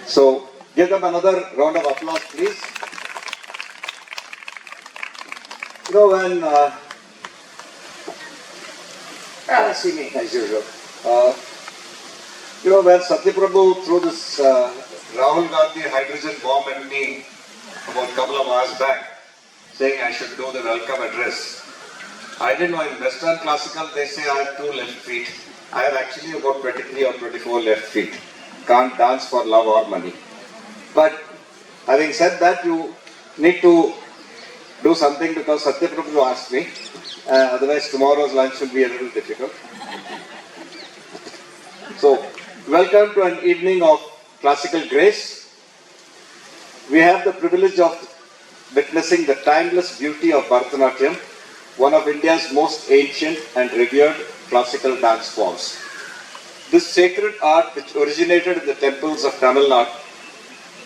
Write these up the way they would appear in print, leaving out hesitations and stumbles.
So give them another round of applause, please. You know, when see me as usual. When Satyaprabhu threw this Rahul Gandhi hydrogen bomb at me about a couple of hours back, saying I should do the welcome address. I didn't know in Western classical they say I have 2 left feet. I have actually about 23 or 24 left feet. Can't dance for love or money. But having said that, you need to do something because Satyaprabhu asked me. Otherwise tomorrow's lunch will be a little difficult. So, welcome to an evening of classical grace. We have the privilege of witnessing the timeless beauty of Bharatanatyam, one of India's most ancient and revered classical dance forms. This sacred art, which originated in the temples of Tamil Nadu,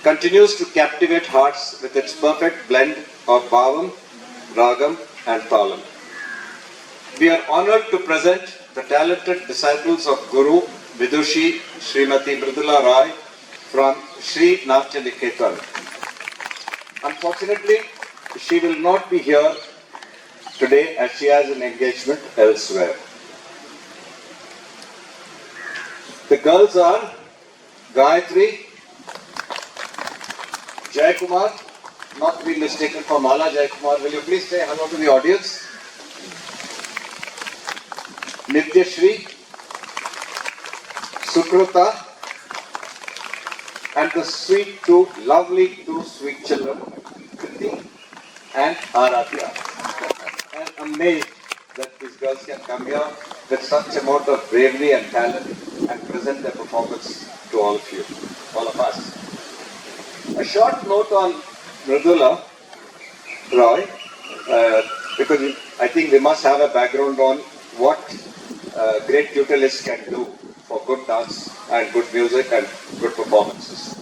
continues to captivate hearts with its perfect blend of bhavam, ragam and talam. We are honored to present the talented disciples of Guru Vidushi Srimati Mridula Roy from Sri Natya Niketan. Unfortunately, she will not be here today as she has an engagement elsewhere. The girls are Gayatri, Jayakumar, not to be mistaken for Mala Jayakumar. Will you please say hello to the audience? Nityashri, Sukruta, and the lovely two sweet children, Kriti and Aradhya. I'm amazed that these girls can come here with such amount of bravery and talent and present their performance to all of you, all of us. A short note on Mridula Roy, because I think we must have a background on what great tutelists can do for good dance and good music and good performances.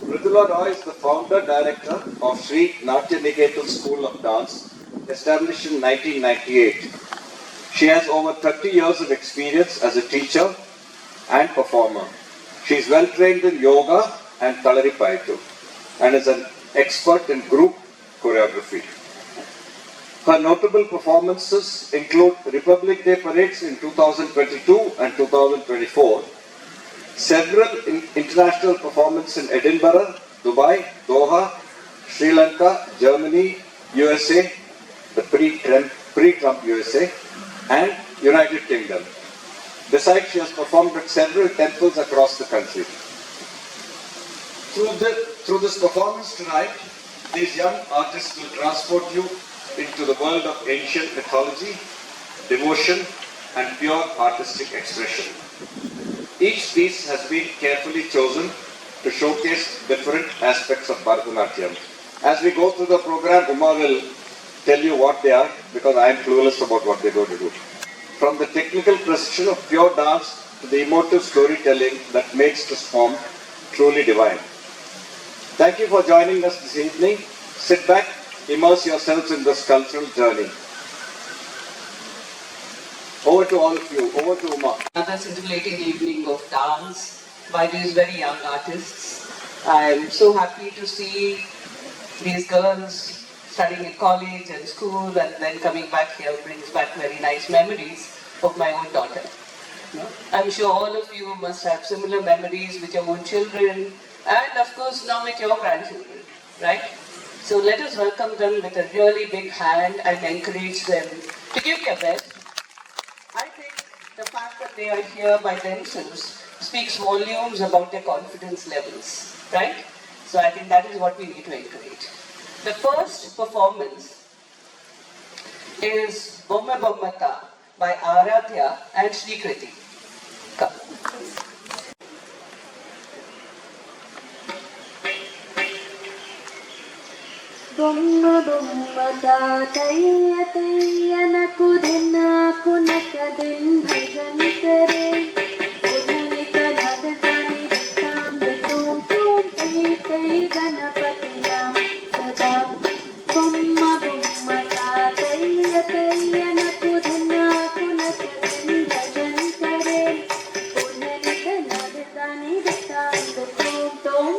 Mridula Roy is the founder director of Sri Natya Niketan School of Dance, established in 1998. She has over 30 years of experience as a teacher and performer. She is well trained in yoga and Kalaripayattu and is an expert in group choreography. Her notable performances include Republic Day parades in 2022 and 2024, several international performances in Edinburgh, Dubai, Doha, Sri Lanka, Germany, USA, the pre-Trump USA, and United Kingdom. Besides, she has performed at several temples across the country. Through this performance tonight, these young artists will transport you into the world of ancient mythology, devotion, and pure artistic expression. Each piece has been carefully chosen to showcase different aspects of Bharatanatyam. As we go through the program, Uma will tell you what they are because I am clueless about what they're going to do. From the technical precision of pure dance to the emotive storytelling that makes this form truly divine. Thank you for joining us this evening. Sit back, immerse yourselves in this cultural journey. Over to all of you. Over to Uma. Another scintillating evening of dance by these very young artists. I am so happy to see these girls studying in college and school and then coming back here brings back very nice memories of my own daughter. I'm sure all of you must have similar memories with your own children and of course now with your grandchildren, right? So let us welcome them with a really big hand and encourage them to give their best. I think the fact that they are here by themselves speaks volumes about their confidence levels, right? So I think that is what we need to encourage. The first performance is Bomma Bommata by Aradhya and Sri Kriti. Come. Bomma bommata tayya tayya naku dinnaku nakadin bhajan kare Udhanika bhagavani tam vitum tum tai ganapatiyam sada Bomma bommata tayya tayya naku dinnaku nakadin bhajan kare Udhanika bhagavani tam vitum tum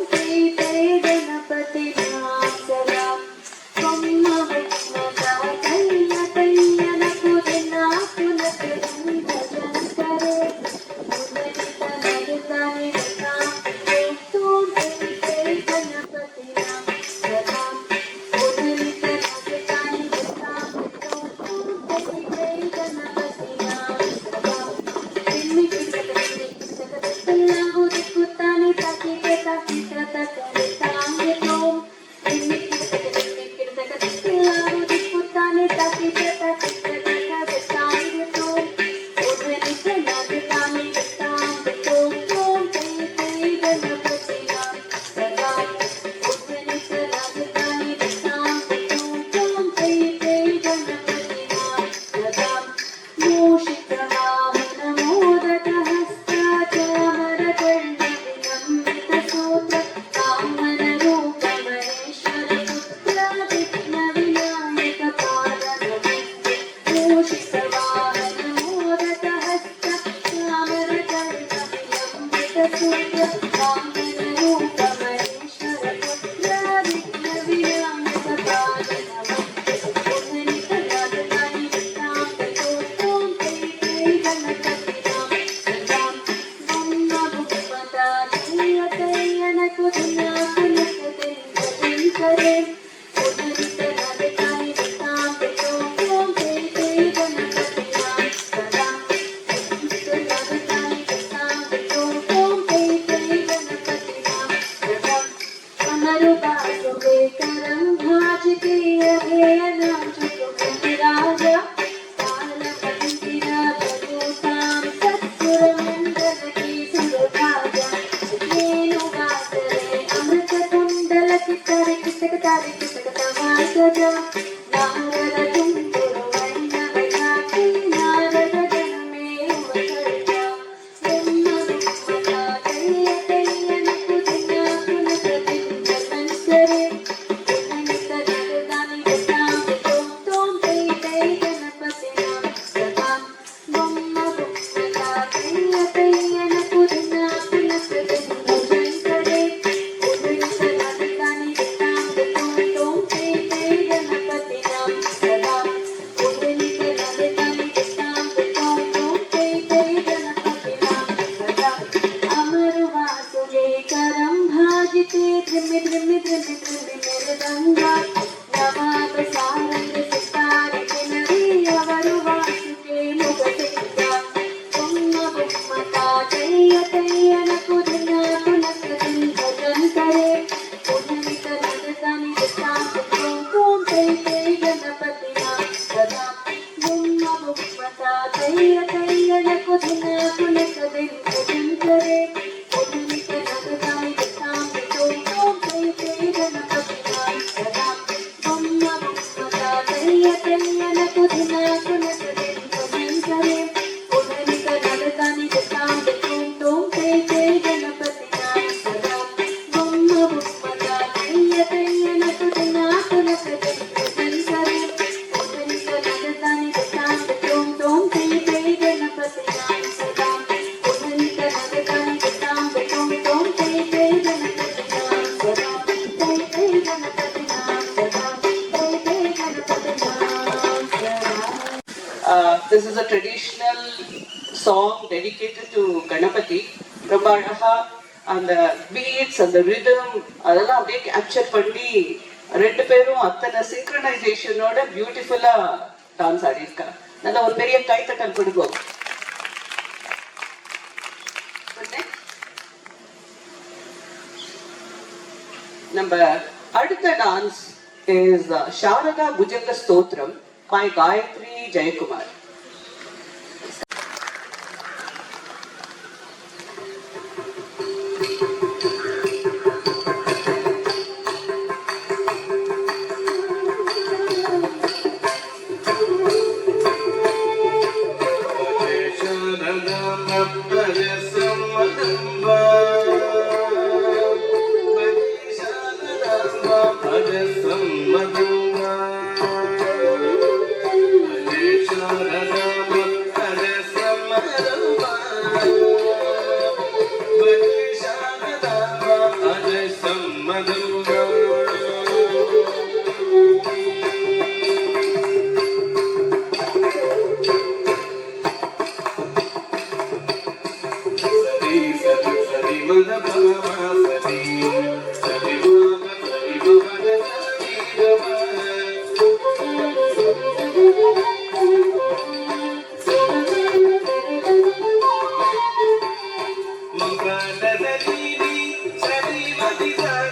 This is a traditional song dedicated to Ganapati. ரொம்ப அழகா அந்த beads அந்த rhythm அதெல்லாம் அப்படியே capture பண்ணி ரெண்டு பேரும் அத்தனை சிங்க்ரனைசேஷனோட பியூட்டிஃபுல்லா டான்ஸ் ஆடிருக்காங்க. நல்ல ஒரு பெரிய கைத்தட்டல் கொடுக்கும். நம்ம அடுத்த டான்ஸ் இஸ் சாரதா புஜங்க ஸ்தோத்திரம் by Gayatri Jayakumar. Mangaladalini, Sari Madhisa.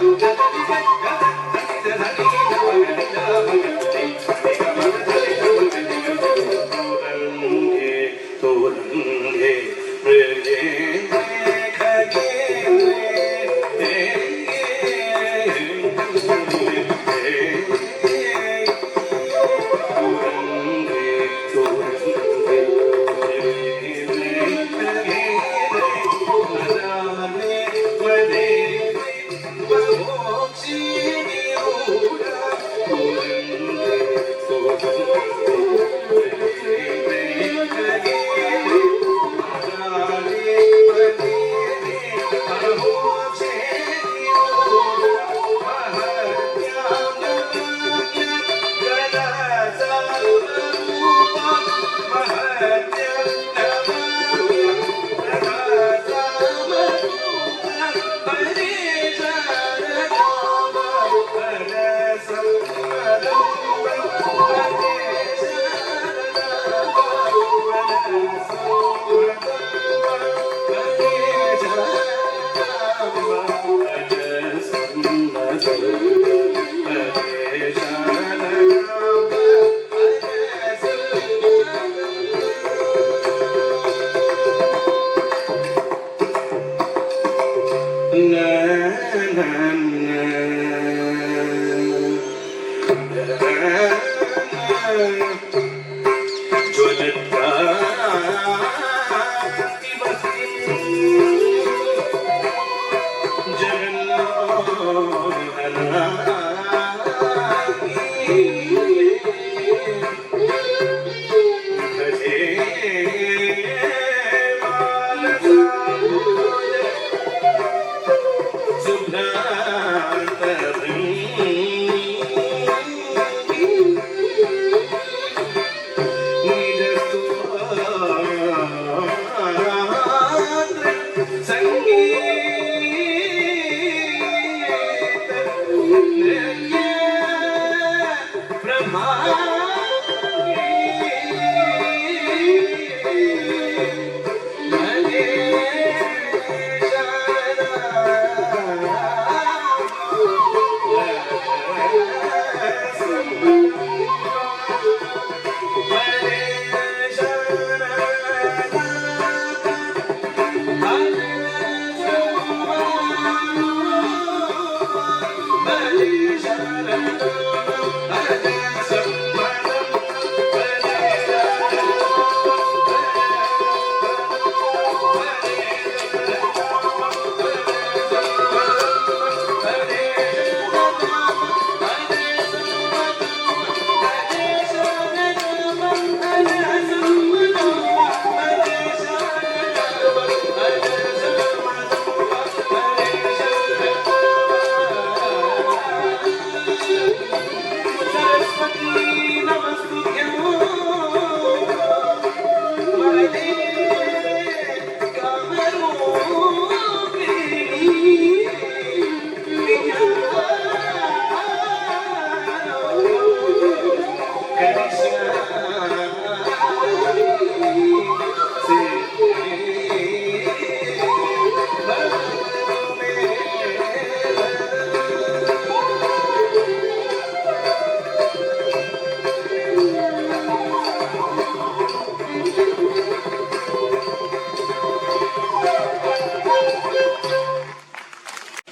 Thank you.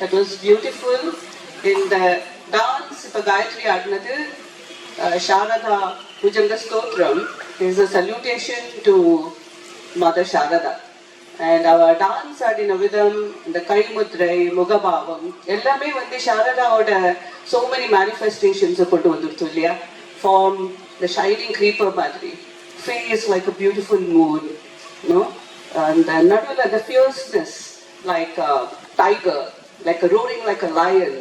That was beautiful. In the dance, the Gayatri Adnadu, Sharada Bhujanga Stotram is a salutation to Mother Sharada. And our dance adina vidam, the Kaimudrai, Mugabhavam, ellame vande Sharada oda so many manifestations கொண்டு வந்துருச்சு இல்லையா? Form, the shining creeper madri, face like a beautiful moon, no? And nadula the fierceness like a tiger, like a roaring like a lion.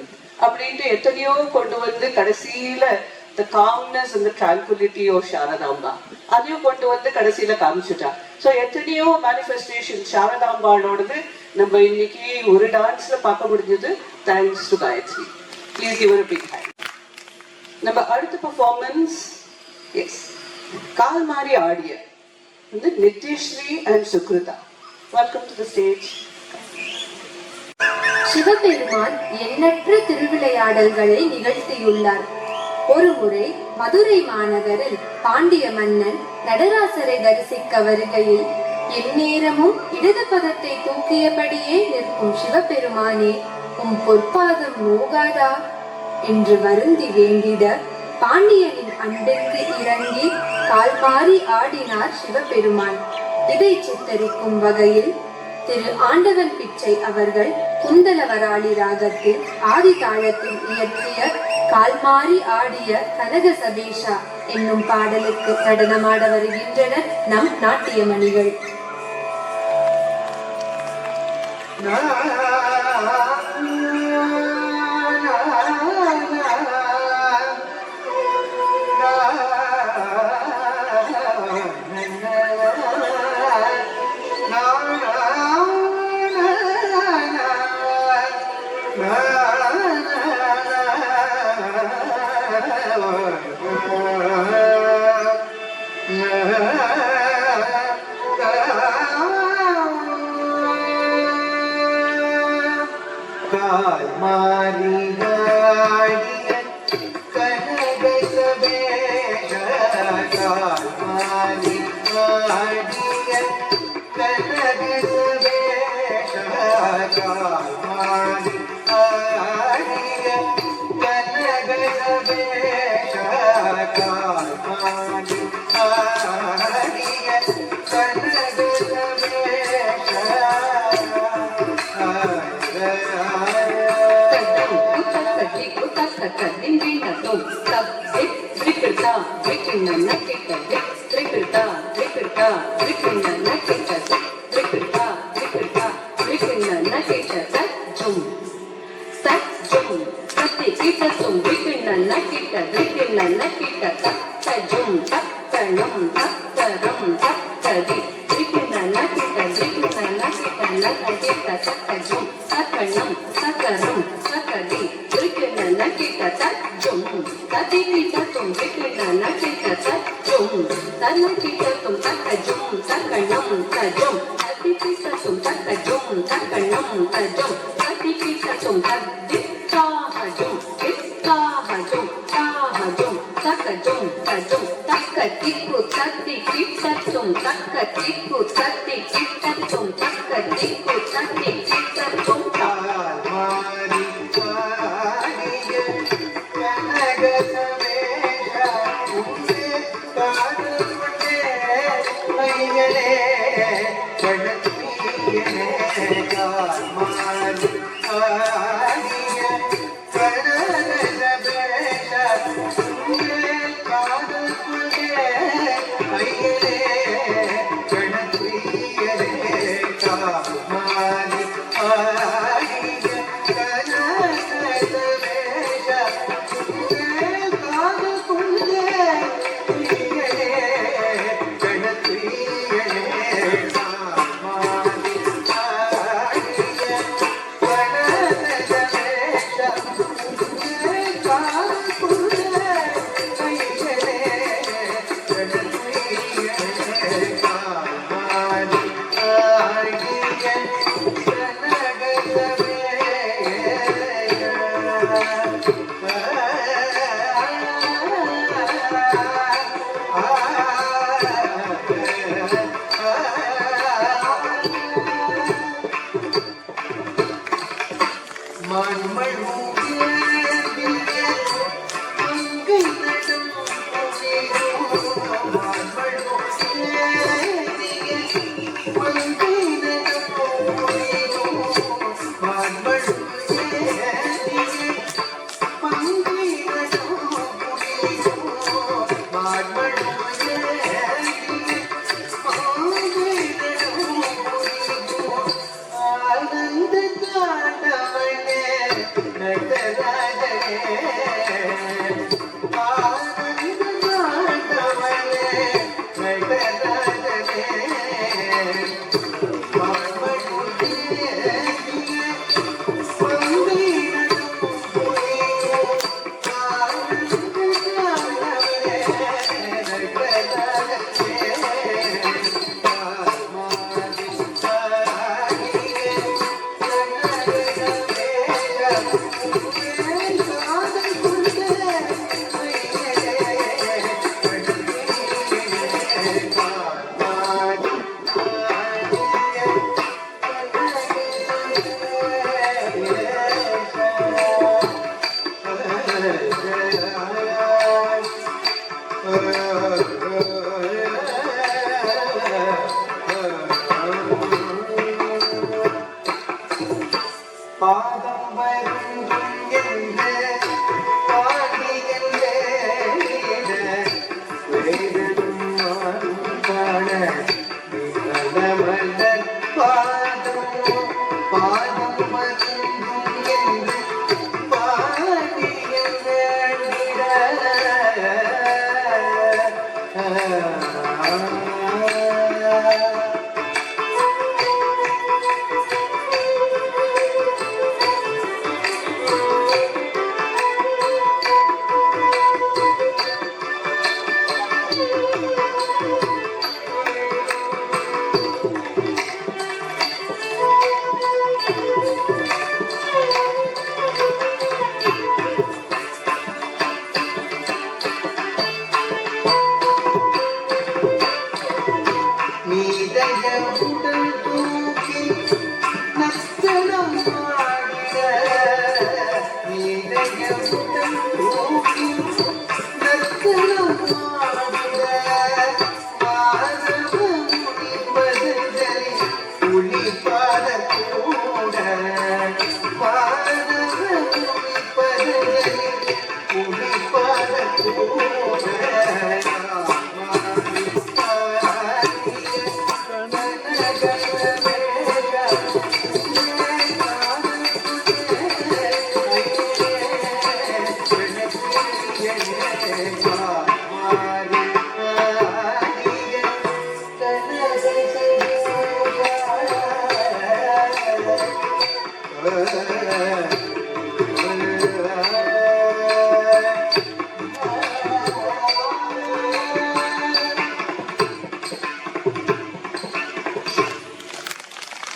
அப்படின்ட்டு எத்தனையோ கொண்டு வந்து கடைசியில the calmness and the tranquility of Sharadamba. அதையும் கொண்டு வந்து கடைசியில காமிச்சுட்டா. So எத்தனையோ மேனிஃபெஸ்டேஷன் சாரதாம்பாளோடது நம்ம இன்னைக்கு ஒரு டான்ஸ்ல பார்க்க முடிஞ்சது thanks to Gayathri. Please give her a big hand. நம்ம அடுத்த பெர்ஃபார்மன்ஸ் எஸ் கால் மாறி ஆடிய வந்து Nithyashree and Sukruta. Welcome to the stage. Sivaperuman எண்ணற்ற திருவிளையாடல்களை நிகழ்த்தியுள்ளார். ஒருமுறை மதுரை மாநகரில் பாண்டிய மன்னன் நடராசரை தரிசிக்க வருகையில் எந்நேரமும் இடது பதத்தை தூக்கியபடியே நிற்கும் சிவபெருமானே, உம் பொற்பாதம் நோகாதா என்று வருந்தி வேண்டிட பாண்டியனின் அன்பிற்கு இறங்கி கால் மாறி ஆடினார் சிவபெருமான். இதை சித்தரிக்கும் வகையில் திரு ஆண்டவன் பிச்சை அவர்கள் குந்தலவராளி ராகத்தில் ஆதி தாளத்தில் இயற்றிய கால்மாறி ஆடிய கனக சபேஷா என்னும் பாடலுக்கு நடனமாட வருகின்றனர் நம் நாட்டியமணிகள்.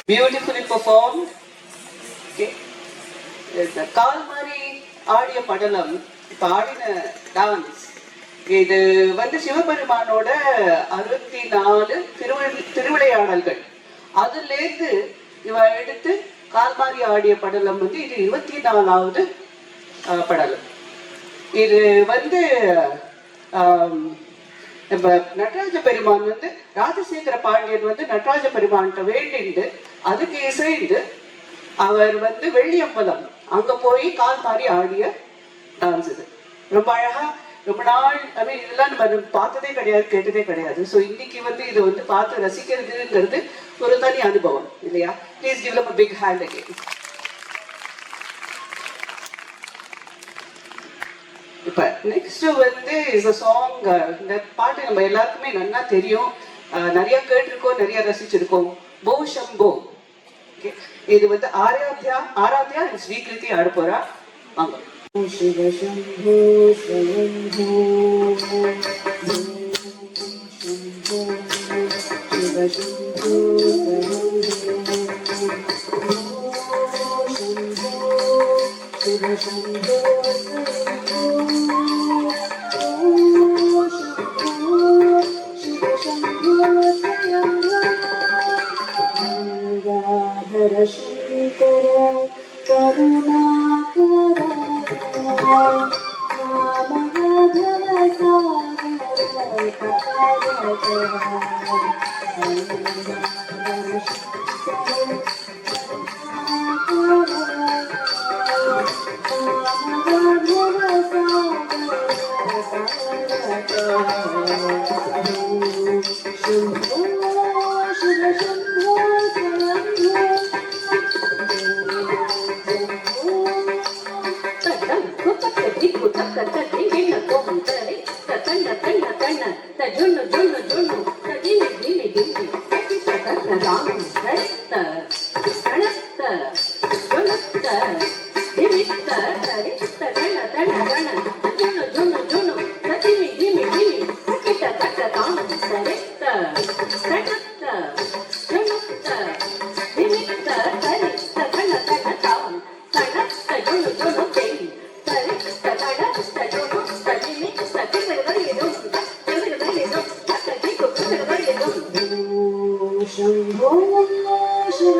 Beautifully performed. Okay. இந்த கால் மாதிரி ஆடிய படலம் இப்போ ஆடின டான்ஸ் இது வந்து சிவபெருமானோட 64 திருவிளையாடல்கள் அதுலேருந்து இவ எடுத்து கால் மாதிரி ஆடிய படலம் வந்து இது 24வது படலம். இது வந்து நம்ம நடராஜ பெருமான் வந்து ராஜசேகர பாண்டியன் வந்து நடராஜ பெருமான்கிட்ட வேண்டிண்டு அதுக்கு இசைந்து அவர் வந்து வெள்ளியம்பலம் அங்க போய் கால் மாறி ஆடிய டான்ஸ் இது. ரொம்ப அழகா ரொம்ப நாள் இதெல்லாம் நம்ம பார்த்ததே கிடையாது, கேட்டதே கிடையாது. ஸோ இன்னைக்கு வந்து இது வந்து பார்த்து ரசிக்கிறதுங்கிறது ஒரு தனி அனுபவம் இல்லையா? Please give them a big hand again. இப்ப நெக்ஸ்ட் வந்து இஸ் அ சாங். இந்த பாட்டு நம்ம எல்லாருக்குமே நல்லா தெரியும், நிறைய கேட்டிருக்கோம், நிறைய ரசிச்சிருக்கோம். போ சம்போ. இது வந்து ஆராத்யா ஸ்ரீகிருதி ஆட போறா. வாங்க. சிவ சம்போ ஸ்வயம்போ சம்போ சிவ சம்போ சிவ சம்போ शंकर करुणाकर शंभो शिव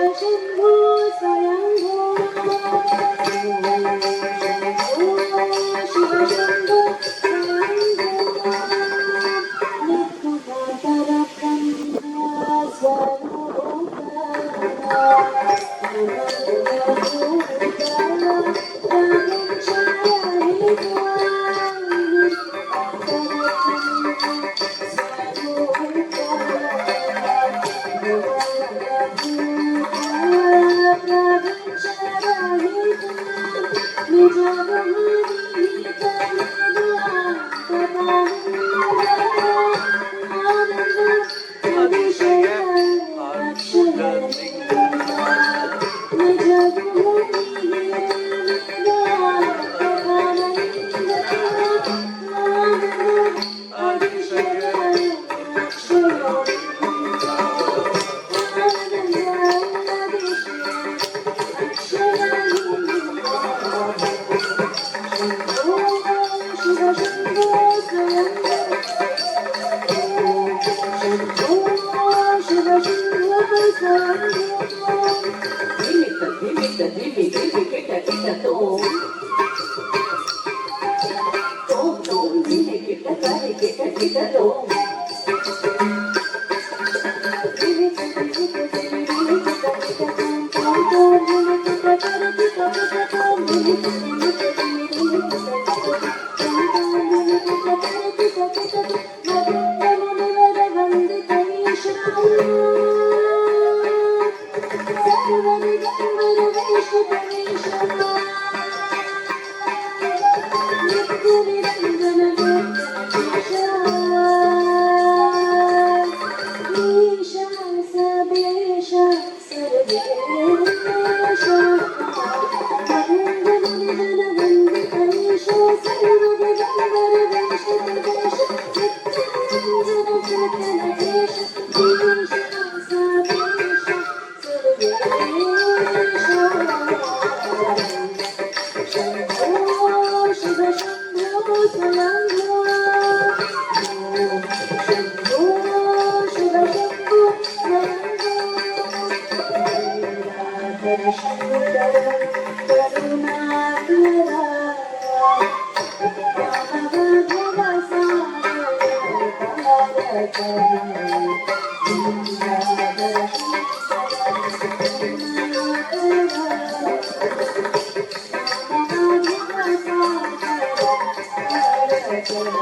Thank you.